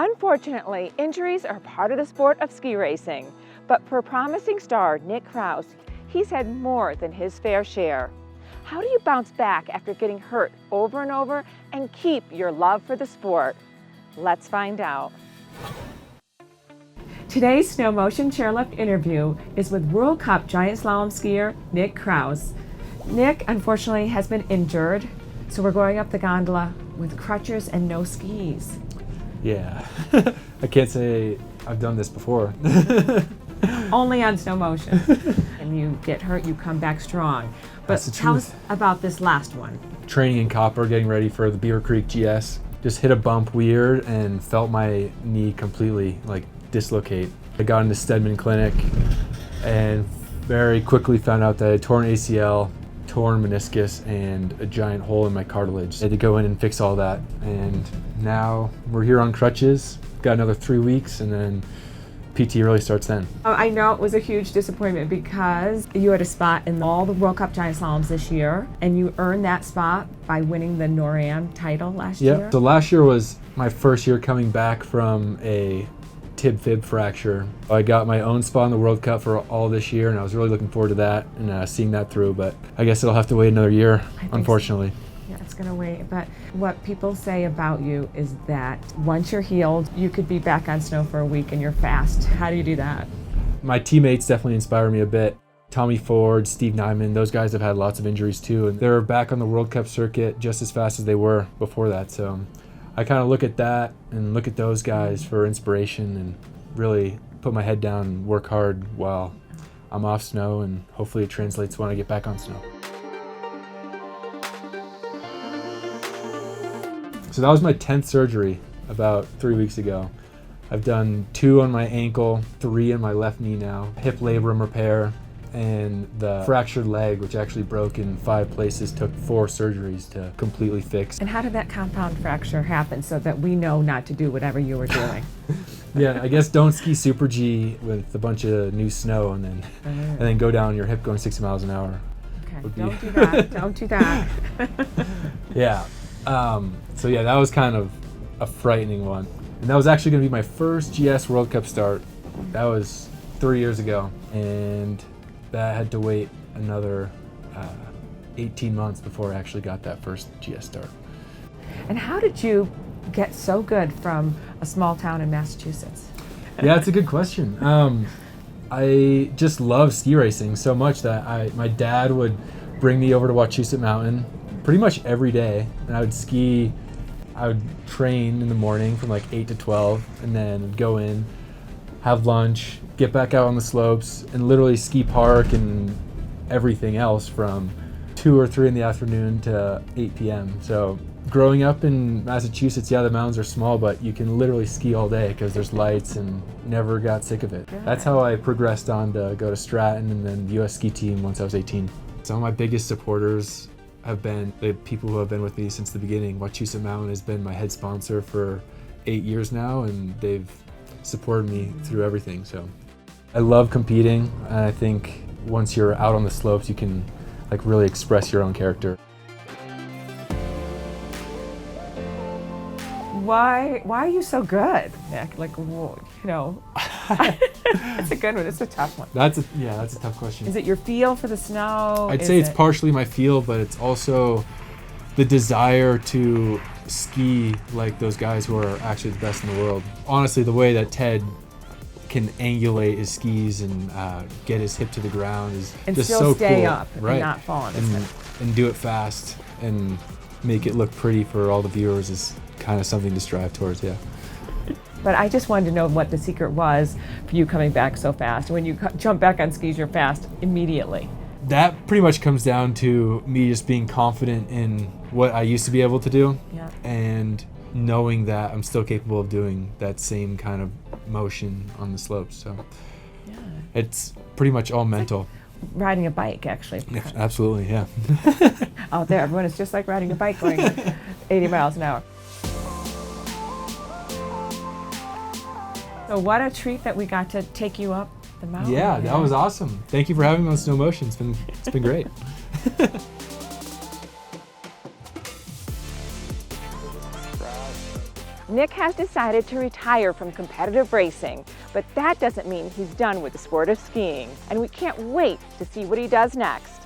Unfortunately, injuries are part of the sport of ski racing, but for promising star Nick Krause, he's had more than his fair share. How do you bounce back after getting hurt over and over and keep your love for the sport? Let's find out. Today's SnowMotion Chairlift interview is with World Cup giant slalom skier Nick Krause. Nick, unfortunately, has been injured, so we're going up the gondola with crutches and no skis. Yeah, I can't say I've done this before. Only on SnowMotion. And you get hurt, you come back strong. But tell us about this last one. Training in Copper, getting ready for the Beaver Creek GS. Just hit a bump weird and felt my knee completely dislocate. I got into Stedman Clinic and very quickly found out that I had torn ACL, torn meniscus, and a giant hole in my cartilage. I had to go in and fix all that, and now we're here on crutches. Got another 3 weeks, and then PT really starts then. I know it was a huge disappointment because you had a spot in all the World Cup giant slaloms this year, and you earned that spot by winning the NORAM title last year. So last year was my first year coming back from a tib-fib fracture. I got my own spot in the World Cup for all this year, and I was really looking forward to that and seeing that through, but I guess it'll have to wait another year, unfortunately. Yeah, it's gonna wait, but what people say about you is that once you're healed, you could be back on snow for a week and you're fast. How do you do that? My teammates definitely inspire me a bit. Tommy Ford, Steve Nyman, those guys have had lots of injuries too, and they're back on the World Cup circuit just as fast as they were before that, so I kind of look at that and look at those guys for inspiration and really put my head down and work hard while I'm off snow, and hopefully it translates when I get back on snow. So that was my 10th surgery about 3 weeks ago. I've done 2 on my ankle, 3 on my left knee now, hip labrum repair, and the fractured leg, which actually broke in 5 places, took 4 surgeries to completely fix. And how did that compound fracture happen so that we know not to do whatever you were doing? Yeah, I guess don't ski Super G with a bunch of new snow and then go down your hip going 60 miles an hour. Okay, don't do that, don't do that. Yeah, so yeah, that was kind of a frightening one. And that was actually gonna be my first GS World Cup start. That was 3 years ago, and that had to wait another 18 months before I actually got that first GS start. And how did you get so good from a small town in Massachusetts? Yeah, it's a good question. I just love ski racing so much that my dad would bring me over to Wachusett Mountain pretty much every day, and I would ski. I would train in the morning from 8 to 12, and then go in, have lunch, get back out on the slopes, and literally ski park and everything else from 2 or 3 in the afternoon to 8 p.m. So growing up in Massachusetts, yeah, the mountains are small, but you can literally ski all day because there's lights, and never got sick of it. Good. That's how I progressed on to go to Stratton and then the US ski team once I was 18. Some of my biggest supporters have been the people who have been with me since the beginning. Wachusett Mountain has been my head sponsor for 8 years now, and they've supported me through everything. So I love competing, and I think once you're out on the slopes, you can really express your own character. Why are you so good, Nick? It's a good one. It's a tough one. That's a tough question. Is it your feel for the snow? I'd say it's partially my feel, but it's also the desire to ski like those guys who are actually the best in the world. Honestly, the way that Ted can angulate his skis and get his hip to the ground is just so cool. And still stay up right? and not fall on his head. And do it fast and make it look pretty for all the viewers is kind of something to strive towards, yeah. But I just wanted to know what the secret was for you coming back so fast. When you jump back on skis, you're fast immediately. That pretty much comes down to me just being confident in what I used to be able to do, and knowing that I'm still capable of doing that same kind of motion on the slopes. So it's pretty much all mental. Riding a bike, actually. Yeah, absolutely, yeah. Out there, everyone is just like riding a bike going 80 miles an hour. So what a treat that we got to take you up the mountain. Yeah, that was awesome. Thank you for having me on SnowMotion. It's been great. Nick has decided to retire from competitive racing, but that doesn't mean he's done with the sport of skiing, and we can't wait to see what he does next.